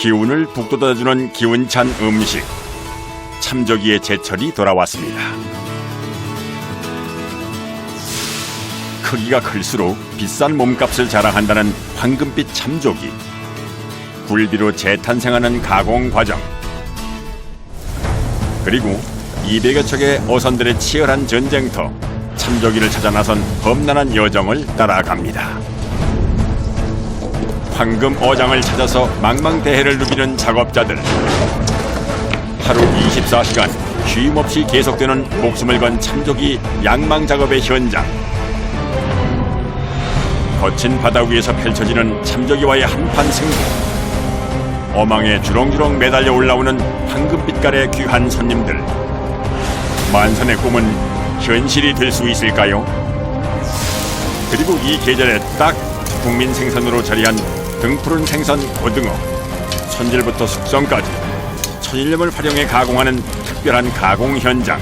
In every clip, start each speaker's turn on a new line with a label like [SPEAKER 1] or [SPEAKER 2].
[SPEAKER 1] 기운을 북돋아주는 기운찬 음식. 참조기의 제철이 돌아왔습니다. 크기가 클수록 비싼 몸값을 자랑한다는 황금빛 참조기. 굴비로 재탄생하는 가공 과정. 그리고 200여 척의 어선들의 치열한 전쟁터. 참조기를 찾아 나선 험난한 여정을 따라갑니다. 황금 어장을 찾아서 망망대해를 누비는 작업자들. 하루 24시간 쉼 없이 계속되는 목숨을 건 참조기 양망 작업의 현장. 거친 바다 위에서 펼쳐지는 참조기와의 한판 승부. 어망에 주렁주렁 매달려 올라오는 황금빛깔의 귀한 손님들. 만선의 꿈은 현실이 될 수 있을까요? 그리고 이 계절에 딱 국민 생선으로 자리한 등푸른 생선 고등어. 손질부터 숙성까지 천일염을 활용해 가공하는 특별한 가공 현장.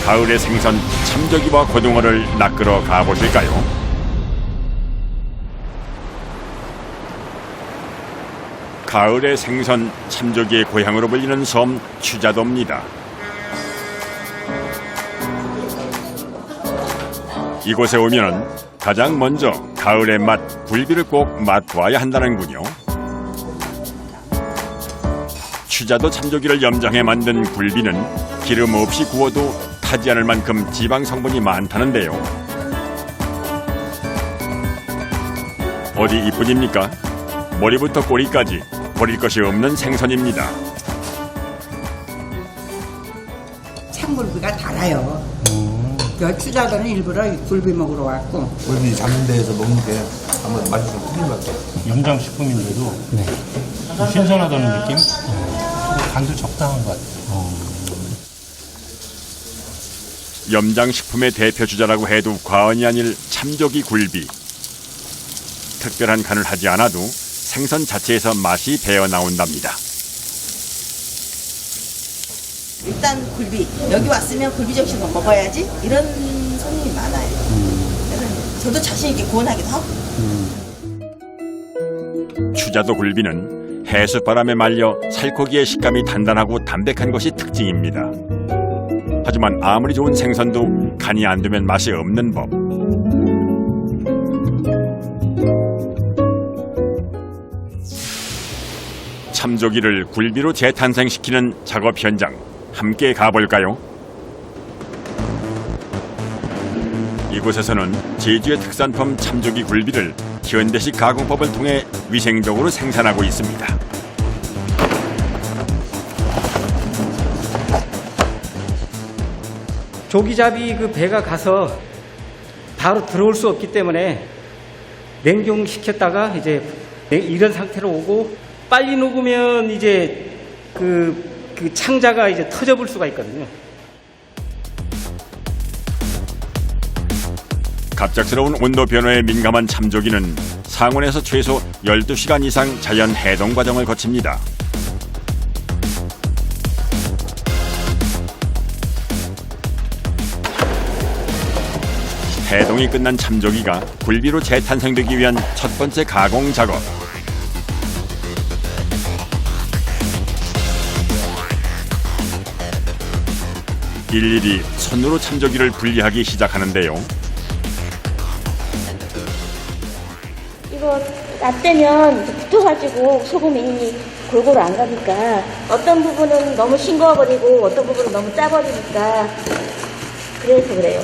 [SPEAKER 1] 가을의 생선 참조기와 고등어를 낚으러 가보실까요? 가을의 생선 참조기의 고향으로 불리는 섬 추자도입니다. 이곳에 오면은 가장 먼저 가을의 맛 굴비를 꼭 맛봐야 한다는군요. 추자도 참조기를 염장해 만든 굴비는 기름 없이 구워도 타지 않을 만큼 지방 성분이 많다는데요. 어디 이뿐입니까? 머리부터 꼬리까지 버릴 것이 없는 생선입니다.
[SPEAKER 2] 참굴비가 달아요. 추자도는 일부러 굴비 먹으러 왔고.
[SPEAKER 3] 굴비 잡는 데에서 먹는 게 한번 맛이 좀 틀린 것 같아요.
[SPEAKER 4] 염장식품인데도 좀 신선하다는 느낌? 간도 적당한 것 같아요.
[SPEAKER 1] 염장식품의 대표 주자라고 해도 과언이 아닐 참조기 굴비. 특별한 간을 하지 않아도 생선 자체에서 맛이 배어나온답니다.
[SPEAKER 5] 일단 굴비, 여기 왔으면 굴비 정식을 먹어야지 이런 손님이 많아요. 그래서 저도 자신 있게 구원하기도 하고.
[SPEAKER 1] 추자도 굴비는 해수바람에 말려 살코기의 식감이 단단하고 담백한 것이 특징입니다. 하지만 아무리 좋은 생선도 간이 안 되면 맛이 없는 법. 참조기를 굴비로 재탄생시키는 작업 현장. 함께 가볼까요? 이곳에서는 제주의 특산품 참조기 굴비를 현대식 가공법을 통해 위생적으로 생산하고 있습니다.
[SPEAKER 6] 조기잡이 그 배가 가서 바로 들어올 수 없기 때문에 냉동시켰다가 이제 이런 상태로 오고 빨리 녹으면 이제 그 창자가 이제 터져볼 수가 있거든요.
[SPEAKER 1] 갑작스러운 온도 변화에 민감한 참조기는 상온에서 최소 12시간 이상 자연 해동 과정을 거칩니다. 해동이 끝난 참조기가 굴비로 재탄생되기 위한 첫 번째 가공 작업. 일일이 손으로 참조기를 분리하기 시작하는데요.
[SPEAKER 7] 이거 놔대면 붙어가지고 소금이 골고루 안 가니까 어떤 부분은 너무 싱거워버리고 어떤 부분은 너무 짜버리니까 그래서 그래요.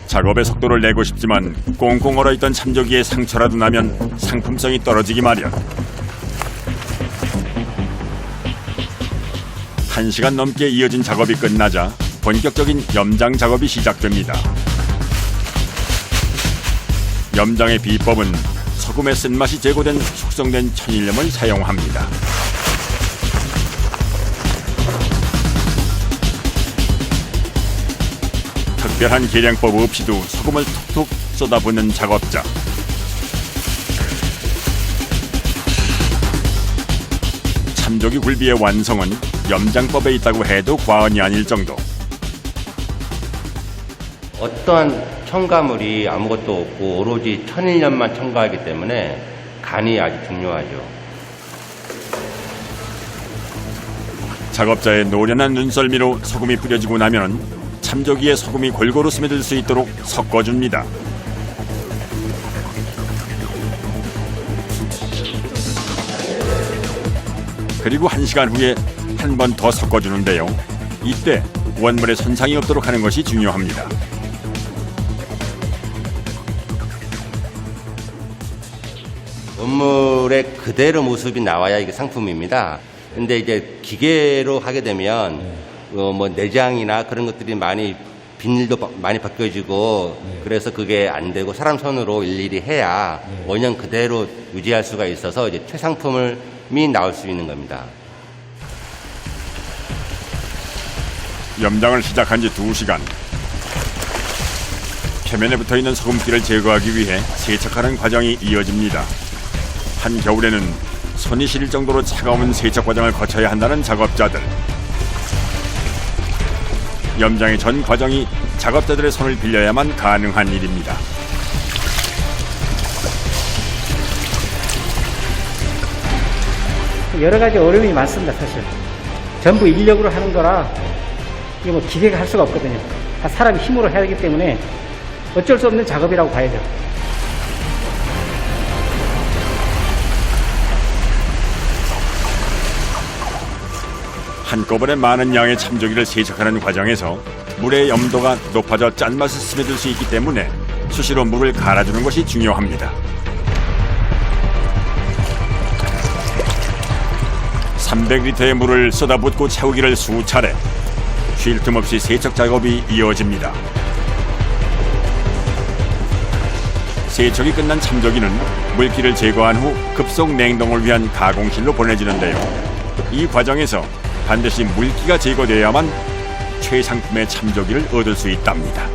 [SPEAKER 1] 작업의 속도를 내고 싶지만 꽁꽁 얼어있던 참조기에 상처라도 나면 상품성이 떨어지기 마련. 1시간 넘게 이어진 작업이 끝나자 본격적인 염장 작업이 시작됩니다. 염장의 비법은 소금의 쓴맛이 제거된 숙성된 천일염을 사용합니다. 특별한 계량법 없이도 소금을 톡톡 쏟아붓는 작업자. 참조기 굴비의 완성은 염장법에 있다고 해도 과언이 아닐 정도.
[SPEAKER 8] 어떠한 첨가물이 아무것도 없고 오로지 천일염만 첨가하기 때문에 간이 아주 중요하죠.
[SPEAKER 1] 작업자의 노련한 눈썰미로 소금이 뿌려지고 나면 참조기에 소금이 골고루 스며들 수 있도록 섞어줍니다. 그리고 1시간 후에 한 번 더 섞어주는데요. 이때 원물에 손상이 없도록 하는 것이 중요합니다.
[SPEAKER 8] 원물의 그대로 모습이 나와야 이게 상품입니다. 근데 이제 기계로 하게 되면 뭐 내장이나 그런 것들이 많이 비닐도 많이 벗겨지고 그래서 그게 안 되고 사람 손으로 일일이 해야 원형 그대로 유지할 수가 있어서 이제 최상품이 나올 수 있는 겁니다.
[SPEAKER 1] 염장을 시작한 지 2시간. 표면에 붙어있는 소금기를 제거하기 위해 세척하는 과정이 이어집니다. 한겨울에는 손이 시릴 정도로 차가운 세척 과정을 거쳐야 한다는 작업자들. 염장의 전 과정이 작업자들의 손을 빌려야만 가능한 일입니다.
[SPEAKER 6] 여러 가지 어려움이 많습니다, 사실. 전부 인력으로 하는 거라 이게 뭐 기계가 할 수가 없거든요. 다 사람이 힘으로 해야 하기 때문에 어쩔 수 없는 작업이라고 봐야죠.
[SPEAKER 1] 한꺼번에 많은 양의 참조기를 세척하는 과정에서 물의 염도가 높아져 짠맛을 스며들 수 있기 때문에 수시로 물을 갈아주는 것이 중요합니다. 300리터의 물을 쏟아붓고 채우기를 수차례. 쉴 틈 없이 세척 작업이 이어집니다. 세척이 끝난 참조기는 물기를 제거한 후 급속 냉동을 위한 가공실로 보내지는데요. 이 과정에서 반드시 물기가 제거되어야만 최상품의 참조기를 얻을 수 있답니다.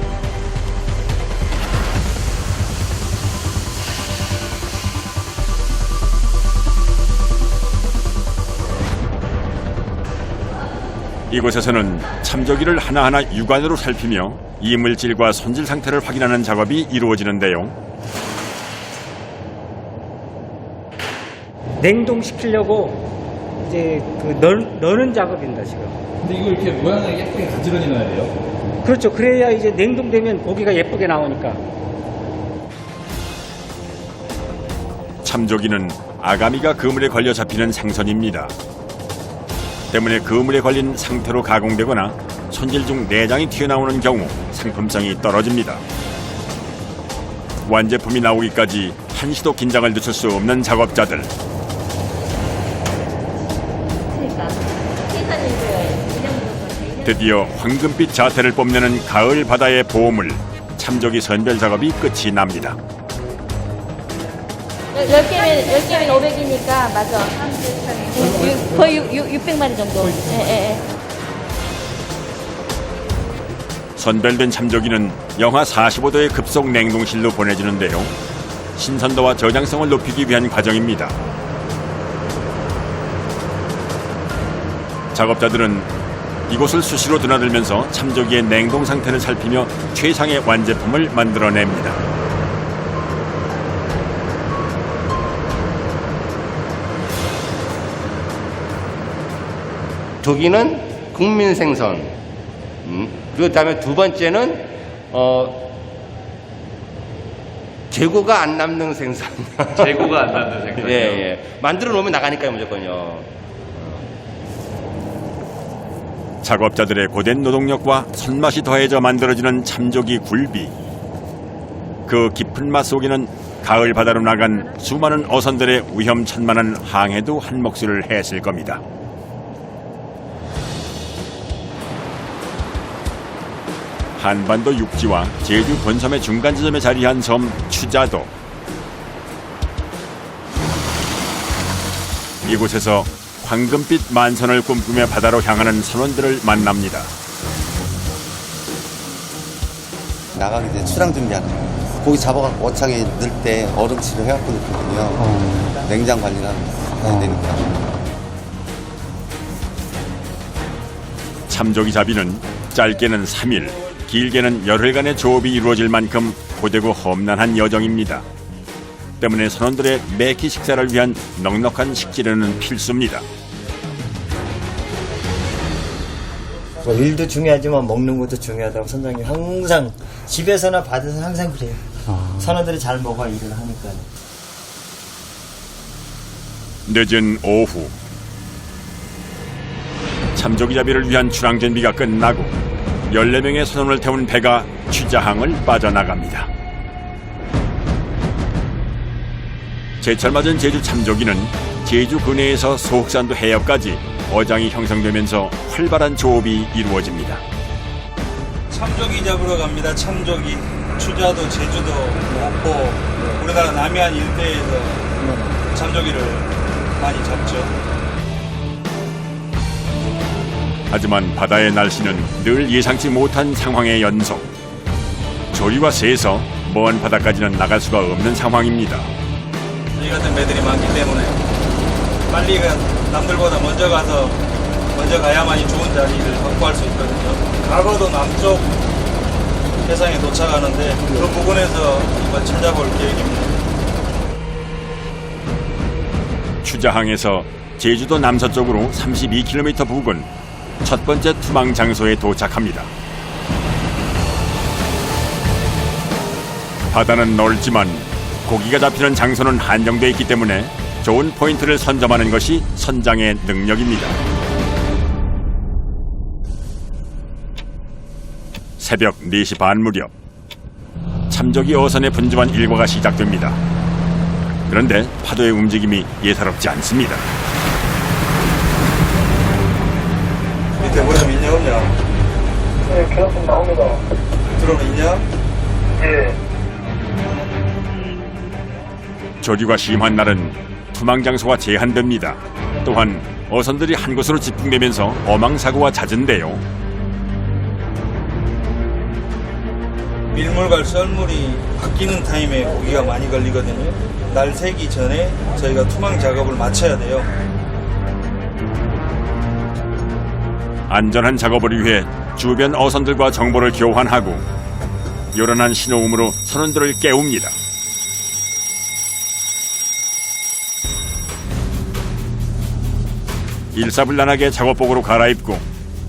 [SPEAKER 1] 이곳에서는 참조기를 하나하나 육안으로 살피며 이물질과 손질 상태를 확인하는 작업이 이루어지는데요.
[SPEAKER 6] 냉동시키려고 이제 그 넣는 작업입니다, 지금.
[SPEAKER 3] 근데 이거 이렇게 모양을 예쁘게 가지런히 넣어야 돼요?
[SPEAKER 6] 그렇죠. 그래야 이제 냉동되면 고기가 예쁘게 나오니까.
[SPEAKER 1] 참조기는 아가미가 그물에 걸려 잡히는 생선입니다. 때문에 그물에 걸린 상태로 가공되거나 손질 중 내장이 튀어나오는 경우 상품성이 떨어집니다. 완제품이 나오기까지 한시도 긴장을 늦출 수 없는 작업자들. 드디어 황금빛 자태를 뽐내는 가을 바다의 보물, 참조기 선별 작업이 끝이 납니다.
[SPEAKER 7] 10개면 500이니까, 맞아. 거의 600마리 정도. 예.
[SPEAKER 1] 선별된 참조기는 영하 45도의 급속 냉동실로 보내지는데요. 신선도와 저장성을 높이기 위한 과정입니다. 작업자들은 이곳을 수시로 드나들면서 참조기의 냉동 상태를 살피며 최상의 완제품을 만들어냅니다.
[SPEAKER 8] 조기는 국민 생선. 그리고 그다음에 두 번째는 재고가 안 남는 생선.
[SPEAKER 3] 재고가 안 남는 생선이요?
[SPEAKER 8] 예. 만들어 놓으면 나가니까요, 무조건요.
[SPEAKER 1] 작업자들의 고된 노동력과 손맛이 더해져 만들어지는 참조기 굴비. 그 깊은 맛 속에는 가을 바다로 나간 수많은 어선들의 위험천만한 항해도 한 몫을 했을 겁니다. 한반도 육지와 제주 본섬의 중간 지점에 자리한 섬 추자도. 이곳에서 황금빛 만선을 꿈꾸며 바다로 향하는 선원들을 만납니다.
[SPEAKER 9] 나가기 전에 출항 준비하는 거예요. 고기 잡아갖고 어창에 넣을 때 얼음칠을 해갖고 넣거든요. 냉장 관리를 해야 되니까.
[SPEAKER 1] 참조기 잡이는 짧게는 3일, 길게는 열흘간의 조업이 이루어질 만큼 고되고 험난한 여정입니다. 때문에 선원들의 매끼 식사를 위한 넉넉한 식재료는 필수입니다.
[SPEAKER 10] 뭐 일도 중요하지만 먹는 것도 중요하다고 선장님 항상 집에서나 밭에서 항상 그래요. 선원들이 잘 먹어야 일을 하니까.
[SPEAKER 1] 늦은 오후 참조기 잡이를 위한 출항 준비가 끝나고 14명의 선원을 태운 배가 취자항을 빠져나갑니다. 제철 맞은 제주 참조기는 제주 근해에서 소흑산도 해협까지 어장이 형성되면서 활발한 조업이 이루어집니다.
[SPEAKER 11] 참조기 잡으러 갑니다. 참조기. 추자도 제주도 목포 우리나라 남해안 일대에서 참조기를 많이 잡죠.
[SPEAKER 1] 하지만 바다의 날씨는 늘 예상치 못한 상황의 연속. 조류가 세서 먼 바다까지는 나갈 수가 없는 상황입니다.
[SPEAKER 11] 이 같은 배들이 많기 때문에 빨리 남들보다 먼저 가야만이 좋은 자리를 확보할 수 있거든요. 과거도 남쪽 해상에 도착하는데 그 부근에서 한번 찾아볼 계획입니다.
[SPEAKER 1] 추자항에서 제주도 남서쪽으로 32km 부근 첫 번째 투망 장소에 도착합니다. 바다는 넓지만 고기가 잡히는 장소는 한정되어 있기 때문에 좋은 포인트를 선점하는 것이 선장의 능력입니다. 새벽 4시 반 무렵 참조기 어선의 분주한 일과가 시작됩니다. 그런데 파도의 움직임이 예사롭지 않습니다.
[SPEAKER 11] 밑에 뭐좀 있냐 없냐?
[SPEAKER 12] 네, 계속 나옵니다.
[SPEAKER 11] 드론 있냐?
[SPEAKER 12] 예.
[SPEAKER 1] 조류가 심한 날은 투망 장소가 제한됩니다. 또한 어선들이 한 곳으로 집중되면서 어망사고가 잦은데요.
[SPEAKER 11] 밀물과 썰물이 바뀌는 타임에 고기가 많이 걸리거든요. 날 새기 전에 저희가 투망 작업을 마쳐야 돼요.
[SPEAKER 1] 안전한 작업을 위해 주변 어선들과 정보를 교환하고 요란한 신호음으로 선원들을 깨웁니다. 일사불란하게 작업복으로 갈아입고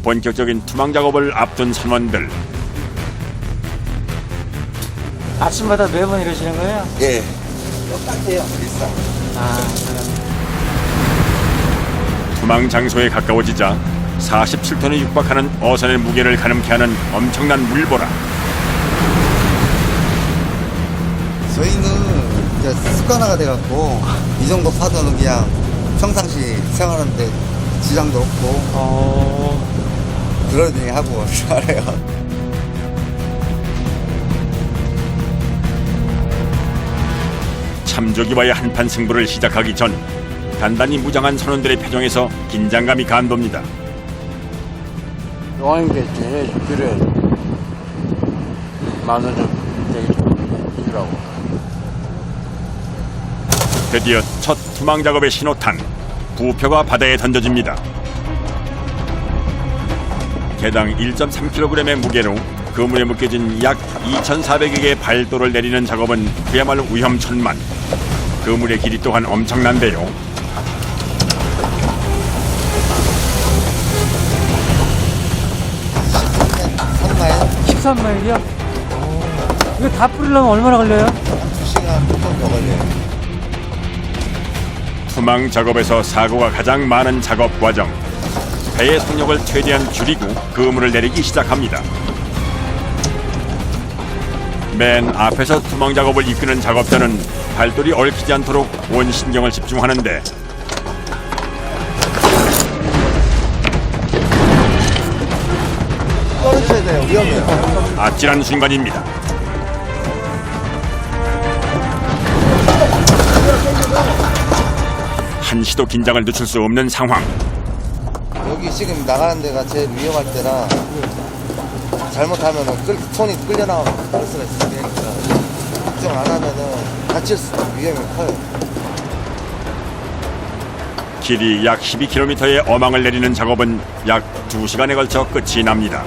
[SPEAKER 1] 본격적인 투망 작업을 앞둔 선원들.
[SPEAKER 10] 아침마다 매번 이러시는 거예요?
[SPEAKER 9] 예. 똑같아요. 일상.
[SPEAKER 1] 투망 장소에 가까워지자 47톤에 육박하는 어선의 무게를 가늠케 하는 엄청난 물보라.
[SPEAKER 9] 저희는 이제 습관화가 돼갖고 이 정도 파도는 그냥 평상시 생활하는데 지장도 없고 그러니 하고 살아요.
[SPEAKER 1] 참조기와의 한판 승부를 시작하기 전 단단히 무장한 선원들의 표정에서 긴장감이 감돕니다.
[SPEAKER 12] 좋아하는 게 제일 필요해서 만원 좀 되게 주라고.
[SPEAKER 1] 드디어 첫 투망 작업의 신호탄, 부표가 바다에 던져집니다. 개당 1.3kg의 무게로 그물에 묶여진 약 2,400여 개의 발도를 내리는 작업은 그야말로 위험천만. 그물의 길이 또한 엄청난데요.
[SPEAKER 9] 한
[SPEAKER 10] 13마일이요? 이거 다 뿌리려면 얼마나 걸려요?
[SPEAKER 9] 2시간 조금 더 걸려요.
[SPEAKER 1] 투망 작업에서 사고가 가장 많은 작업 과정. 배의 속력을 최대한 줄이고 그물을 내리기 시작합니다. 맨 앞에서 투망 작업을 이끄는 작업자는 발돌이 얽히지 않도록 온 신경을 집중하는데
[SPEAKER 9] 떨어져야 돼요. 위험해요.
[SPEAKER 1] 아찔한 순간입니다. 한시도 긴장을 늦출 수 없는 상황.
[SPEAKER 9] 여기 지금 나가는 데가 제일 위험할 때라 잘못하면 손이 끌려 나가면 그럴 수가 있으니까 걱정 안 하면은 다칠 위험이 커요.
[SPEAKER 1] 길이 약 12km의 어망을 내리는 작업은 약 2시간에 걸쳐 끝이 납니다.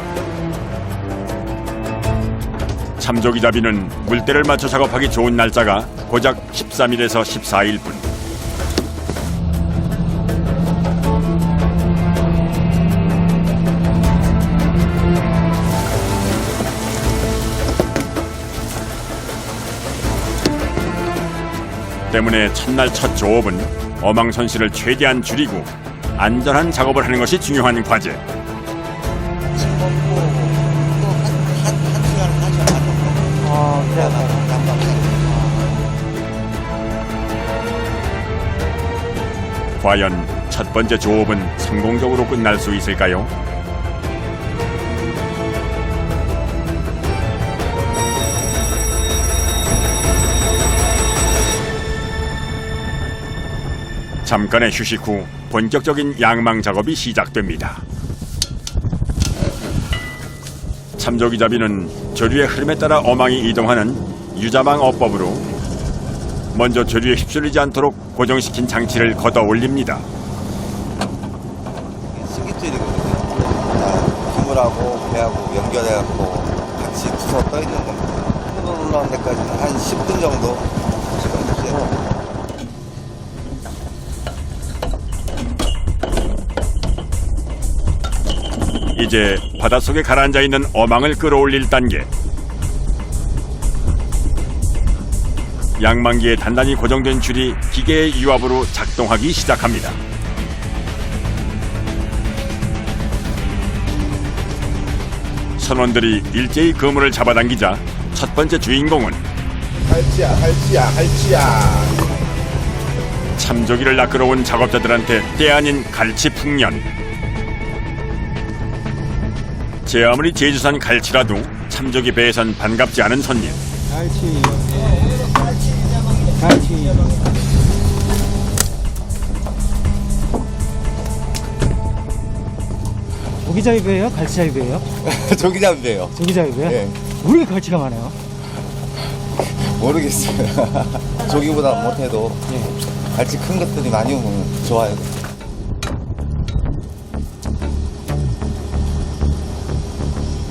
[SPEAKER 1] 참조기잡이는 물때를 맞춰 작업하기 좋은 날짜가 고작 13일에서 14일뿐. 때문에 첫날 첫 조업은 어망 손실을 최대한 줄이고 안전한 작업을 하는 것이 중요한 과제. 과연 첫 번째 조업은 성공적으로 끝날 수 있을까요? 잠깐의 휴식 후 본격적인 양망 작업이 시작됩니다. 참조기잡이는 조류의 흐름에 따라 어망이 이동하는 유자망 어법으로 먼저 조류에 휩쓸리지 않도록 고정시킨 장치를 걷어 올립니다.
[SPEAKER 9] 쓰깃줄이거든요. 그물하고 배하고 연결해갖고 같이 두서 떠 있는 겁니다. 흐르러 올라온 데까지는 한 10분 정도 시간 주세요.
[SPEAKER 1] 이제 바닷속에 가라앉아 있는 어망을 끌어올릴 단계. 양망기에 단단히 고정된 줄이 기계의 유압으로 작동하기 시작합니다. 선원들이 일제히 그물을 잡아당기자 첫 번째 주인공은
[SPEAKER 12] 갈치야.
[SPEAKER 1] 참조기를 낚으러 온 작업자들한테 때 아닌 갈치 풍년. 제 아무리 제주산 갈치라도 참조기 배에선 반갑지 않은 손님.
[SPEAKER 6] 갈치. 조기잡이 배예요? 갈치잡이 배예요?
[SPEAKER 9] 조기잡이 배요.
[SPEAKER 6] 조기잡이 배요?
[SPEAKER 9] 네.
[SPEAKER 6] 왜 이렇게 갈치가 많아요?
[SPEAKER 9] 모르겠어요. 조기보다 못해도 갈치 큰 것들이 많이 오면 좋아요.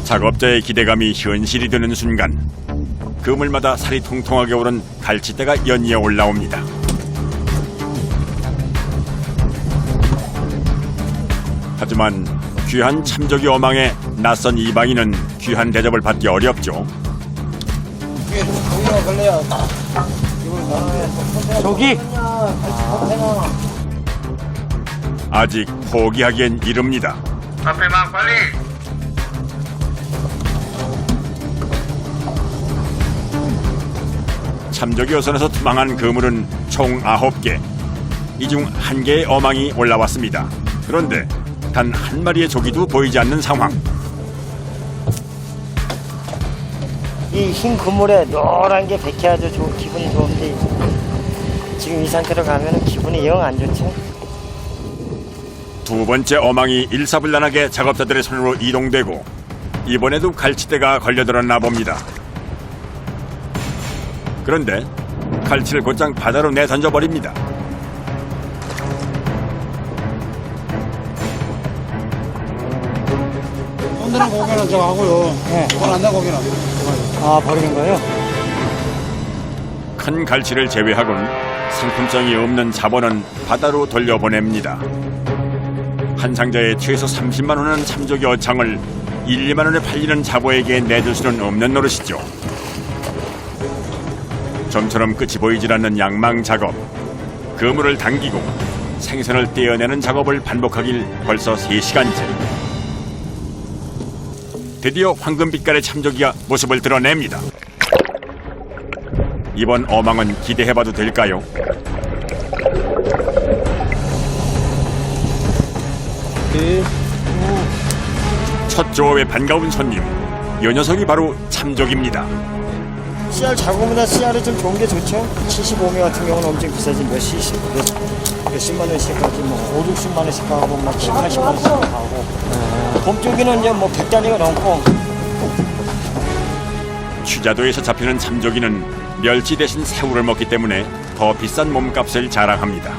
[SPEAKER 1] 작업자의 기대감이 현실이 되는 순간 그물마다 살이 통통하게 오른 갈치대가 연이어 올라옵니다. 하지만 귀한 참조기 어망에 낯선 이방인은 귀한 대접을 받기 어렵죠.
[SPEAKER 6] 조기?
[SPEAKER 1] 아직 포기하기엔 이릅니다.
[SPEAKER 11] 앞에만 빨리.
[SPEAKER 1] 참조기 어선에서 투망한 그물은 총 9개. 이 중 1개의 어망이 올라왔습니다. 그런데 단 한 마리의 조기도 보이지 않는 상황.
[SPEAKER 10] 이 흰 그물에 노란 게 백해야죠. 기분이 좋은데 지금 이 상태로 가면 기분이 영 안 좋죠.
[SPEAKER 1] 두 번째 어망이 일사불란하게 작업자들의 손으로 이동되고 이번에도 갈치대가 걸려들었나 봅니다. 그런데 갈치를 곧장 바다로 내던져버립니다.
[SPEAKER 12] 손드는 고기는 저 하고요.
[SPEAKER 6] 네.
[SPEAKER 12] 손 안 된 고기는.
[SPEAKER 6] 아, 버리는 거예요?
[SPEAKER 1] 큰 갈치를 제외하곤 상품성이 없는 잡어는 바다로 돌려보냅니다. 한 상자에 최소 30만 원은 참조기 어창을 1, 2만 원에 팔리는 잡어에게 내줄 수는 없는 노릇이죠. 좀처럼 끝이 보이질 않는 양망 작업. 그물을 당기고 생선을 떼어내는 작업을 반복하길 벌써 3시간째. 드디어 황금빛깔의 참조기가 모습을 드러냅니다. 이번 어망은 기대해봐도 될까요? 첫 조업의 반가운 손님, 이 녀석이 바로 참조기입니다.
[SPEAKER 10] CR 작업보다 CR이 좀 좋은 게 좋죠. 75미 같은 경우는 엄청 비싸지. 몇십만 원씩 하고 뭐 5, 60만 원씩 하고 막 7, 80만 원씩 하고. 봄쪽에는 이제 뭐 100단위가 넘고.
[SPEAKER 1] 취자도에서 잡히는 참조기는 멸치 대신 새우를 먹기 때문에 더 비싼 몸값을 자랑합니다.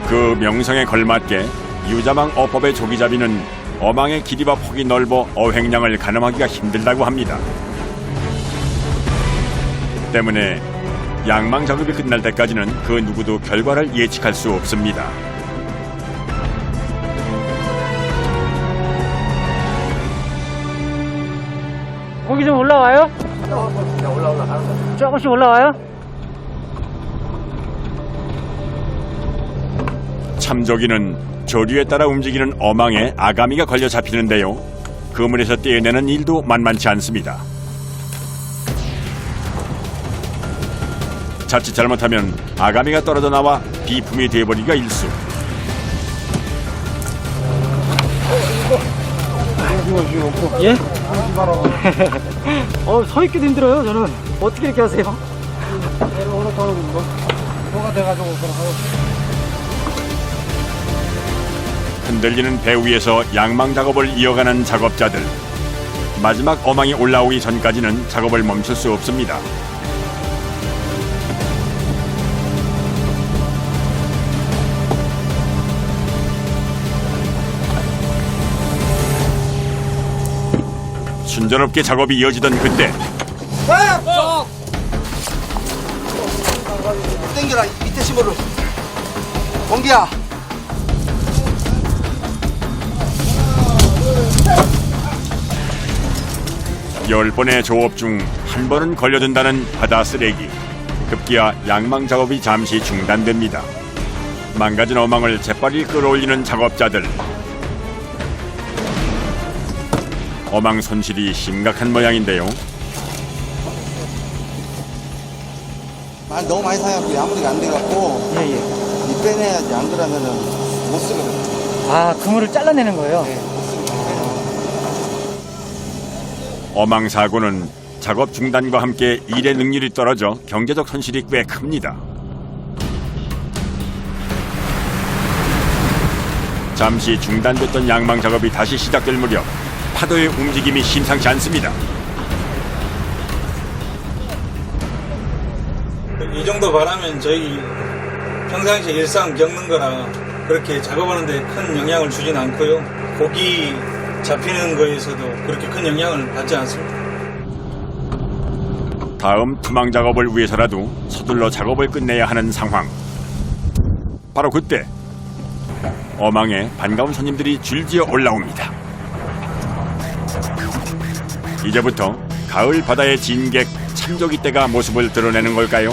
[SPEAKER 1] 그 명성에 걸맞게 유자망 어법의 조기잡이는 어망의 길이와 폭이 넓어 어획량을 가늠하기가 힘들다고 합니다. 때문에 양망 작업이 끝날 때까지는 그 누구도 결과를 예측할 수 없습니다.
[SPEAKER 6] 고기 좀 올라와요? 조금씩 올라와요?
[SPEAKER 1] 참조기는 조류에 따라 움직이는 어망에 아가미가 걸려 잡히는데요. 그물에서 떼어내는 일도 만만치 않습니다. 자칫 잘못하면 아가미가 떨어져 나와 비품이 되어버리기가 일쑤.
[SPEAKER 6] 예? 서 있기도 힘들어요, 저는. 어떻게 이렇게 하세요?
[SPEAKER 1] 흔들리는 배 위에서 양망 작업을 이어가는 작업자들. 마지막 어망이 올라오기 전까지는 작업을 멈출 수 없습니다. 순조롭게 작업이 이어지던 그때
[SPEAKER 9] 땡겨라 밑에 심어를. 공기야.
[SPEAKER 1] 열 번의 조업 중 한 번은 걸려든다는 바다 쓰레기. 급기야 양망 작업이 잠시 중단됩니다. 망가진 어망을 재빨리 끌어올리는 작업자들. 어망 손실이 심각한 모양인데요.
[SPEAKER 9] 말 너무 많이 사갖고 야무리가 안 돼갖고
[SPEAKER 6] 예, 예.
[SPEAKER 9] 이 빼내야지. 안 그러면은 못 쓰거든.
[SPEAKER 6] 아, 그물을 잘라내는 거예요?
[SPEAKER 9] 네, 못 쓰거든.
[SPEAKER 1] 어망 사고는 작업 중단과 함께 일의 능률이 떨어져 경제적 손실이 꽤 큽니다. 잠시 중단됐던 양망 작업이 다시 시작될 무렵 파도의 움직임이 심상치 않습니다.
[SPEAKER 11] 이 정도 바람은 저희 평상시에 일상 겪는 거라 그렇게 작업하는데 큰 영향을 주진 않고요. 고기 잡히는 거에서도 그렇게 큰 영향을 받지 않습니다.
[SPEAKER 1] 다음 투망 작업을 위해서라도 서둘러 작업을 끝내야 하는 상황. 바로 그때 어망에 반가운 손님들이 줄지어 올라옵니다. 이제부터 가을 바다의 진객 참조기 떼가 모습을 드러내는 걸까요?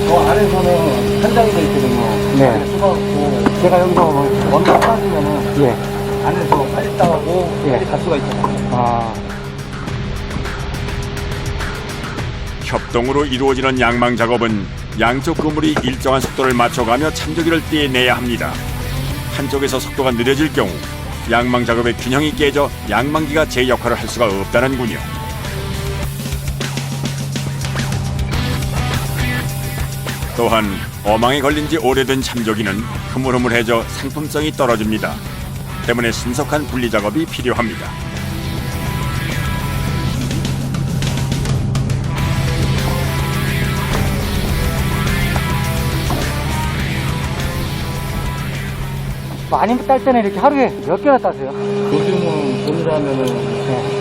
[SPEAKER 10] 저 안에서는 한 장이 돼 있거든요.
[SPEAKER 6] 네.
[SPEAKER 10] 수박고 제가 여기서 원가 빠지면은
[SPEAKER 6] 예.
[SPEAKER 10] 안에서 빨리따가고
[SPEAKER 6] 예.
[SPEAKER 10] 갈 수가 있잖아요.
[SPEAKER 6] 아,
[SPEAKER 1] 협동으로 이루어지는 양망 작업은 양쪽 그물이 일정한 속도를 맞춰가며 참조기를 떼내야 합니다. 한쪽에서 속도가 느려질 경우 양망 작업의 균형이 깨져 양망기가 제 역할을 할 수가 없다는군요. 또한 어망에 걸린 지 오래된 참조기는 흐물흐물해져 상품성이 떨어집니다. 때문에 신속한 분리 작업이 필요합니다.
[SPEAKER 6] 많이 딸 때는 이렇게 하루에 몇 개나 따세요?
[SPEAKER 10] 요즘은 돈으로 하면은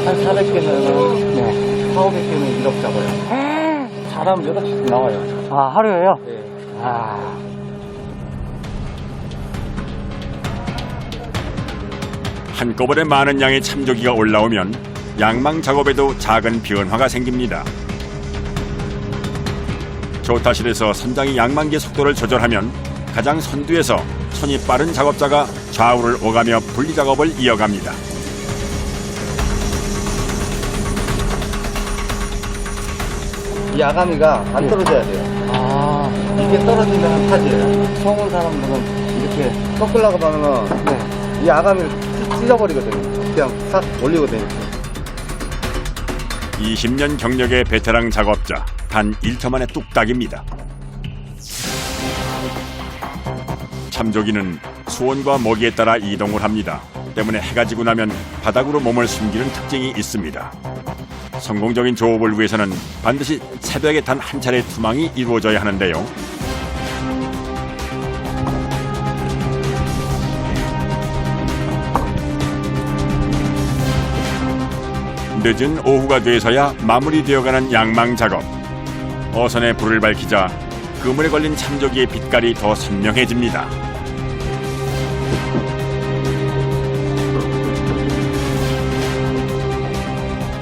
[SPEAKER 10] 한 400개는
[SPEAKER 6] 네.
[SPEAKER 10] 4,500개는 1억 잡아요. 잘하면 8개씩 나와요.
[SPEAKER 6] 아, 하루에요?
[SPEAKER 10] 네.
[SPEAKER 6] 아.
[SPEAKER 1] 한꺼번에 많은 양의 참조기가 올라오면 양망 작업에도 작은 변화가 생깁니다. 조타실에서 선장이 양망기의 속도를 조절하면 가장 선두에서 손이 빠른 작업자가 좌우를 오가며 분리 작업을 이어갑니다.
[SPEAKER 9] 이 아가미가 안 떨어져야 돼요.
[SPEAKER 6] 아,
[SPEAKER 9] 이게 떨어지면 파지예요. 처음 온 사람들은 이렇게 꺾으려고 하면은 이 아가미를 찢어버리거든요. 그냥 싹 올리거든요.
[SPEAKER 1] 20년 경력의 베테랑 작업자 단 1초 만에 뚝딱입니다. 참조기는 수온과 먹이에 따라 이동을 합니다. 때문에 해가 지고 나면 바닥으로 몸을 숨기는 특징이 있습니다. 성공적인 조업을 위해서는 반드시 새벽에 단 한 차례 투망이 이루어져야 하는데요. 늦은 오후가 돼서야 마무리되어가는 양망 작업. 어선에 불을 밝히자 그물에 걸린 참조기의 빛깔이 더 선명해집니다.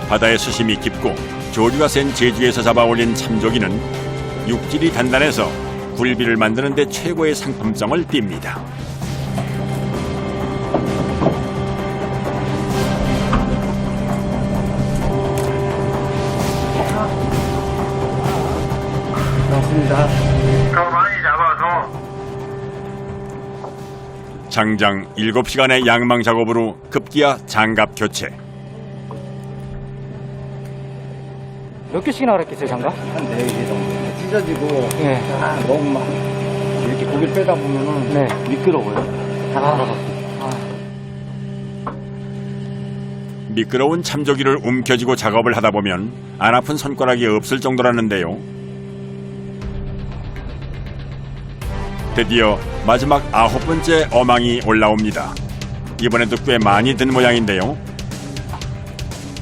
[SPEAKER 1] 바다의 수심이 깊고 조류가 센 제주에서 잡아올린 참조기는 육질이 단단해서 굴비를 만드는 데 최고의 상품성을 띱니다.
[SPEAKER 12] 고맙습니다.
[SPEAKER 10] 많이 잡아서.
[SPEAKER 1] 장장 7시간의 양망 작업으로 급기야 장갑 교체.
[SPEAKER 6] 몇 개씩이나 그랬겠어요, 장갑?
[SPEAKER 12] 한 4개 정도. 찢어지고,
[SPEAKER 6] 네.
[SPEAKER 12] 너무 막, 이렇게 고기를 빼다 보면은,
[SPEAKER 6] 네.
[SPEAKER 12] 미끄러워요. 다 들어가서.
[SPEAKER 1] 미끄러운 참조기를 움켜쥐고 작업을 하다 보면 안 아픈 손가락이 없을 정도라는데요. 드디어 마지막 9번째 어망이 올라옵니다. 이번에도 꽤 많이 든 모양인데요.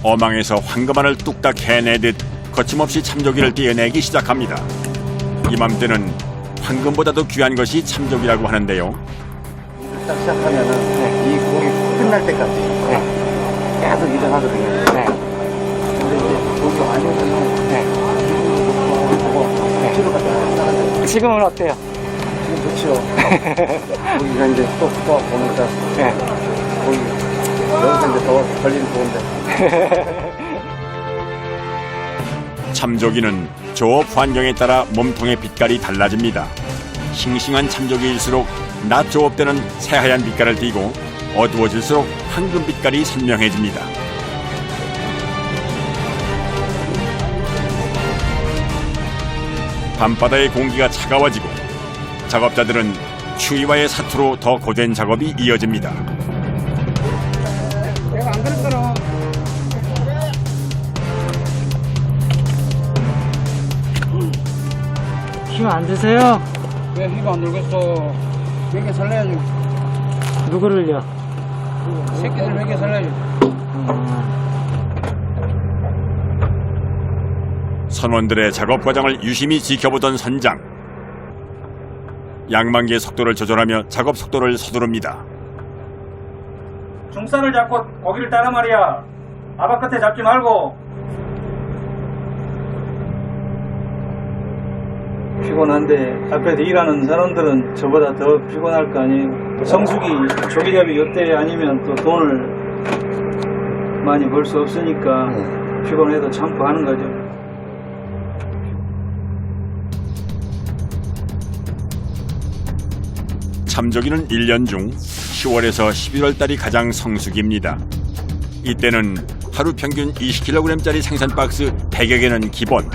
[SPEAKER 1] 어망에서 황금알을 뚝딱 해내듯 거침없이 참조기를 떼어내기 시작합니다. 이맘때는 황금보다도 귀한 것이 참조기라고 하는데요.
[SPEAKER 12] 딱 시작하면은, 이 공이 끝날 때까지. 계속 일을 하거든요. 근데 이제 여기 아니면은, 뒤로 갔다 나가잖아요.
[SPEAKER 6] 지금은 어때요?
[SPEAKER 12] 지금 좋죠. 거기가 이제 또 보니까, 거기, 여기서 이제 더 걸리는 좋은데.
[SPEAKER 1] 참조기는 조업 환경에 따라 몸통의 빛깔이 달라집니다. 싱싱한 참조기일수록 낮 조업 때는 새하얀 빛깔을 띠고 어두워질수록 황금 빛깔이 선명해집니다. 밤바다의 공기가 차가워지고 작업자들은 추위와의 사투로 더 고된 작업이 이어집니다.
[SPEAKER 12] 내가 안 그랬거든.
[SPEAKER 6] 힘 안 드세요?
[SPEAKER 12] 왜 힘이 안 들겠어? 몇개 살려야지.
[SPEAKER 6] 누구를요?
[SPEAKER 12] 새끼들 몇개 살려야지.
[SPEAKER 1] 선원들의 작업 과정을 유심히 지켜보던 선장. 양만기의 속도를 조절하며 작업 속도를 서두릅니다.
[SPEAKER 11] 중산을 잡고 고기를 따라 말이야. 아바 끝에 잡지 말고. 피곤한데 앞에서 일하는 사람들은 저보다 더 피곤할 거 아니에요. 성수기 조기잡이 요때 아니면 또 돈을 많이 벌 수 없으니까 피곤해도 참고 하는 거죠.
[SPEAKER 1] 참조기는 1년 중 10월에서 11월달이 가장 성수기입니다. 이때는 하루 평균 20kg짜리 생산 박스 100여 개는 기본.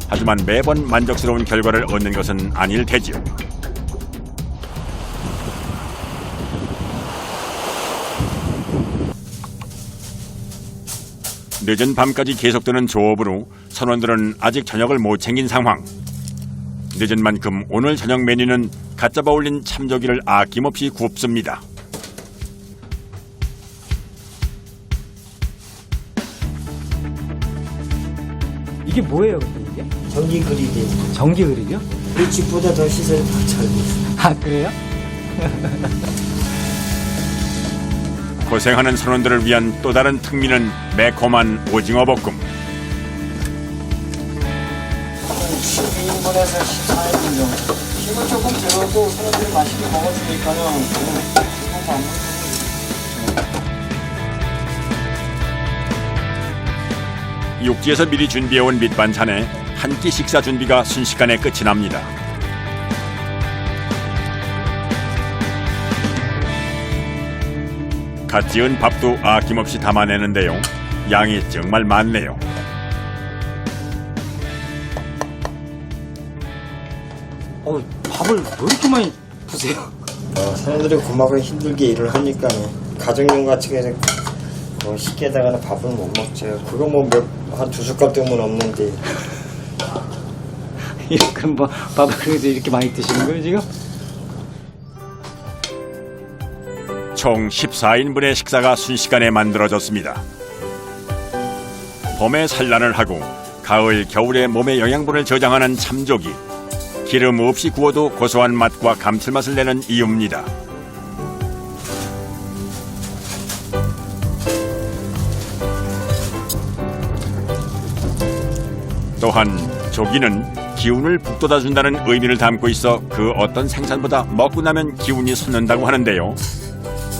[SPEAKER 1] 하지만 매번 만족스러운 결과를 얻는 것은 아닐 테지요. 늦은 밤까지 계속되는 조업으로 선원들은 아직 저녁을 못 챙긴 상황. 늦은 만큼 오늘 저녁 메뉴는 갓 잡아 올린 참조기를 아낌없이 굽습니다.
[SPEAKER 6] 이게 뭐예요, 근데 이게?
[SPEAKER 10] 전기 그릴이.
[SPEAKER 6] 전기 그릴이요?
[SPEAKER 10] 우리 집보다 더 시설이 더 잘 돼 있어요.
[SPEAKER 6] 아, 그래요?
[SPEAKER 1] 고생하는 선원들을 위한 또 다른 특미는 매콤한 오징어 볶음.
[SPEAKER 10] 12인분에서 14인분 정도. 힘을 조금 들어도 사람들이 맛있게 먹어주니까는 상관
[SPEAKER 1] 육지에서 미리 준비해온 밑반찬에 한 끼 식사 준비가 순식간에 끝이 납니다. 갓 지은 밥도 아낌없이 담아내는데요. 양이 정말 많네요.
[SPEAKER 6] 밥을 왜 이렇게 많이 드세요?
[SPEAKER 10] 사람들이 고마고 힘들게 일을 하니까 가정용 같이 그냥 뭐 식기에다가는 밥을 못 먹죠. 그거 뭐 한 2숟갈 되면 없는데.
[SPEAKER 6] 그럼 뭐 밥을 그래서 이렇게 많이 드시는 거예요 지금?
[SPEAKER 1] 총 14인분의 식사가 순식간에 만들어졌습니다. 봄에 산란을 하고 가을, 겨울에 몸의 영양분을 저장하는 참조기. 기름 없이 구워도 고소한 맛과 감칠맛을 내는 이유입니다. 또한 조기는 기운을 북돋아준다는 의미를 담고 있어 그 어떤 생산보다 먹고 나면 기운이 솟는다고 하는데요.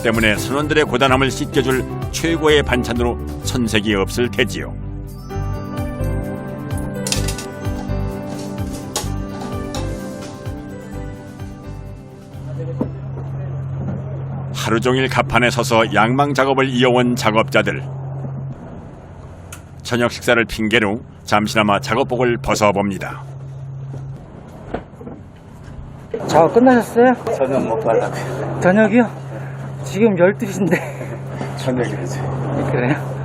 [SPEAKER 1] 때문에 선원들의 고단함을 씻겨줄 최고의 반찬으로 손색이 없을 테지요. 하루 종일 갑판에 서서 양망 작업을 이어온 작업자들. 저녁 식사를 핑계로 잠시나마 작업복을 벗어봅니다.
[SPEAKER 6] 작업 끝나셨어요?
[SPEAKER 3] 저녁 먹고 하려고요.
[SPEAKER 6] 저녁이요? 지금 12시인데.
[SPEAKER 3] 저녁이지.
[SPEAKER 6] 그래요?